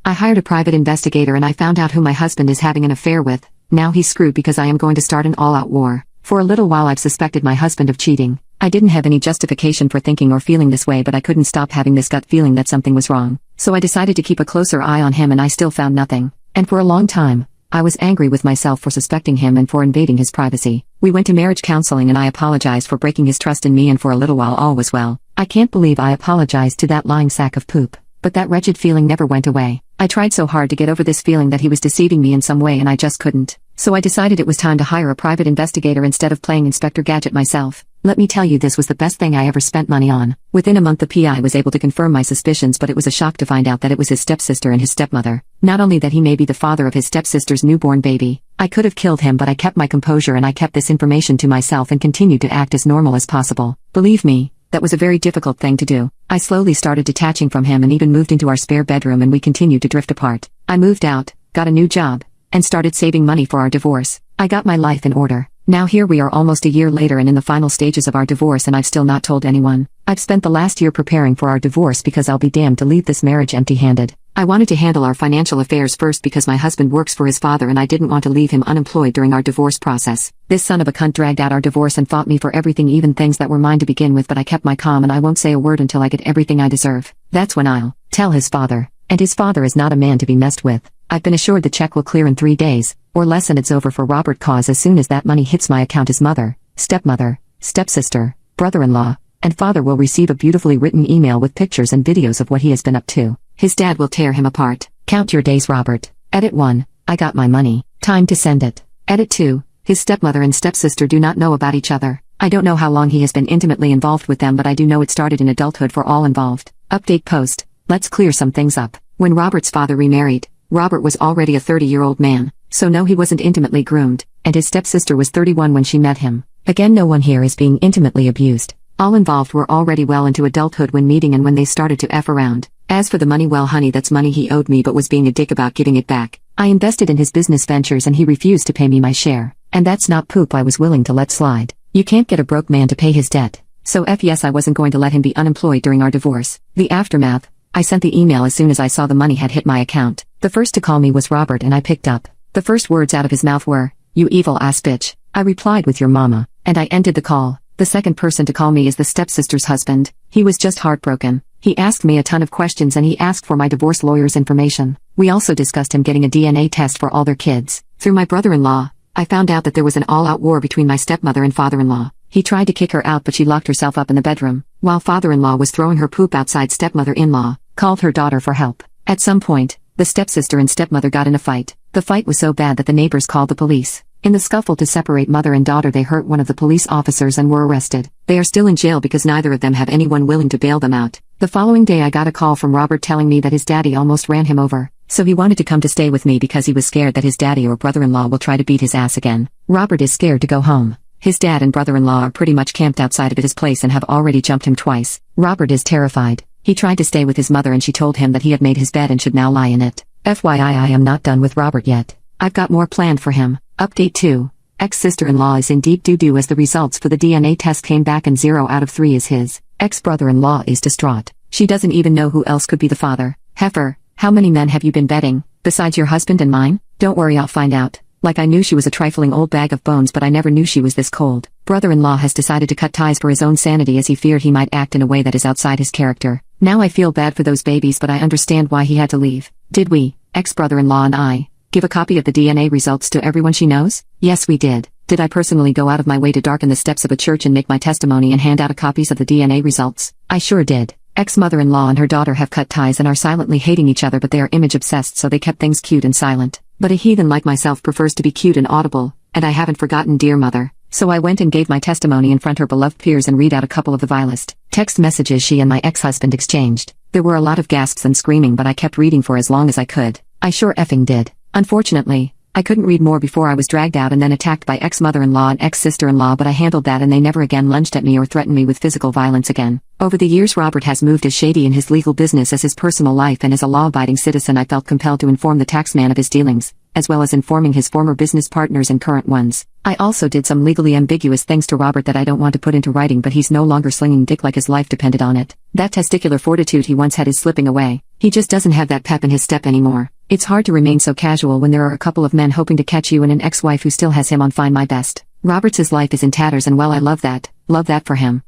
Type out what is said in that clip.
I hired a private investigator and I found out who my husband is having an affair with. Now he's screwed because I am going to start an all-out war. For a little while I've suspected my husband of cheating. I didn't have any justification for thinking or feeling this way, but I couldn't stop having this gut feeling that something was wrong. So I decided to keep a closer eye on him, and I still found nothing. And for a long time, I was angry with myself for suspecting him and for invading his privacy. We went to marriage counseling and I apologized for breaking his trust in me, and for a little while all was well. I can't believe I apologized to that lying sack of poop. But that wretched feeling never went away. I tried so hard to get over this feeling that he was deceiving me in some way, and I just couldn't. So I decided it was time to hire a private investigator instead of playing Inspector Gadget myself. Let me tell you, this was the best thing I ever spent money on. Within a month the PI was able to confirm my suspicions, but it was a shock to find out that it was his stepsister and his stepmother. Not only that he may be the father of his stepsister's newborn baby. I could have killed him, but I kept my composure and I kept this information to myself and continued to act as normal as possible. Believe me, that was a very difficult thing to do. I slowly started detaching from him and even moved into our spare bedroom, and we continued to drift apart. I moved out, got a new job, and started saving money for our divorce. I got my life in order. Now here we are almost a year later and in the final stages of our divorce, and I've still not told anyone. I've spent the last year preparing for our divorce because I'll be damned to leave this marriage empty-handed. I wanted to handle our financial affairs first because my husband works for his father and I didn't want to leave him unemployed during our divorce process. This son of a cunt dragged out our divorce and fought me for everything, even things that were mine to begin with, but I kept my calm and I won't say a word until I get everything I deserve. That's when I'll tell his father. And his father is not a man to be messed with. I've been assured the check will clear in 3 days, or less, and it's over for Robert, cause as soon as that money hits my account his mother, stepmother, stepsister, brother-in-law, and father will receive a beautifully written email with pictures and videos of what he has been up to. His dad will tear him apart. Count your days, Robert. Edit 1. I got my money. Time to send it. Edit 2. His stepmother and stepsister do not know about each other. I don't know how long he has been intimately involved with them, but I do know it started in adulthood for all involved. Update post. Let's clear some things up. When Robert's father remarried, Robert was already a 30-year-old man, so no, he wasn't intimately groomed, and his stepsister was 31 when she met him. Again, no one here is being intimately abused. All involved were already well into adulthood when meeting and when they started to F around. As for the money, well honey, that's money he owed me but was being a dick about giving it back. I invested in his business ventures and he refused to pay me my share. And that's not poop I was willing to let slide. You can't get a broke man to pay his debt. So yes, I wasn't going to let him be unemployed during our divorce. The aftermath. I sent the email as soon as I saw the money had hit my account. The first to call me was Robert and I picked up. The first words out of his mouth were, "You evil ass bitch." I replied with "your mama," and I ended the call. The second person to call me is the stepsister's husband. He was just heartbroken. He asked me a ton of questions and he asked for my divorce lawyer's information. We also discussed him getting a DNA test for all their kids. Through my brother-in-law, I found out that there was an all-out war between my stepmother and father-in-law. He tried to kick her out but she locked herself up in the bedroom, while father-in-law was throwing her poop outside. Stepmother-in-law called her daughter for help. At some point, the stepsister and stepmother got in a fight. The fight was so bad that the neighbors called the police. In the scuffle to separate mother and daughter, they hurt one of the police officers and were arrested. They are still in jail because neither of them have anyone willing to bail them out. The following day I got a call from Robert telling me that his daddy almost ran him over. So he wanted to come to stay with me because he was scared that his daddy or brother-in-law will try to beat his ass again. Robert is scared to go home. His dad and brother-in-law are pretty much camped outside of his place and have already jumped him twice. Robert is terrified. He tried to stay with his mother and she told him that he had made his bed and should now lie in it. FYI, I am not done with Robert yet. I've got more planned for him. Update 2. Ex-sister-in-law is in deep doo-doo as the results for the DNA test came back and 0 out of 3 is his. Ex-brother-in-law is distraught. She doesn't even know who else could be the father. Heifer, how many men have you been betting, besides your husband and mine? Don't worry, I'll find out. Like, I knew she was a trifling old bag of bones, but I never knew she was this cold. Brother-in-law has decided to cut ties for his own sanity as he feared he might act in a way that is outside his character. Now I feel bad for those babies, but I understand why he had to leave. Did we, ex-brother-in-law and I, give a copy of the DNA results to everyone she knows? Yes, we did. Did I personally go out of my way to darken the steps of a church and make my testimony and hand out copies of the DNA results? I sure did. Ex-mother-in-law and her daughter have cut ties and are silently hating each other, but they are image-obsessed, so they kept things cute and silent. But a heathen like myself prefers to be cute and audible, and I haven't forgotten dear mother. So I went and gave my testimony in front her beloved peers and read out a couple of the vilest text messages she and my ex-husband exchanged. There were a lot of gasps and screaming, but I kept reading for as long as I could. I sure effing did. Unfortunately, I couldn't read more before I was dragged out and then attacked by ex-mother-in-law and ex-sister-in-law, but I handled that and they never again lunged at me or threatened me with physical violence again. Over the years, Robert has moved as shady in his legal business as his personal life, and as a law-abiding citizen I felt compelled to inform the taxman of his dealings, as well as informing his former business partners and current ones. I also did some legally ambiguous things to Robert that I don't want to put into writing, but he's no longer slinging dick like his life depended on it. That testicular fortitude he once had is slipping away. He just doesn't have that pep in his step anymore. It's hard to remain so casual when there are a couple of men hoping to catch you and an ex-wife who still has him on Find My Best. Roberts's life is in tatters and well, I love that for him.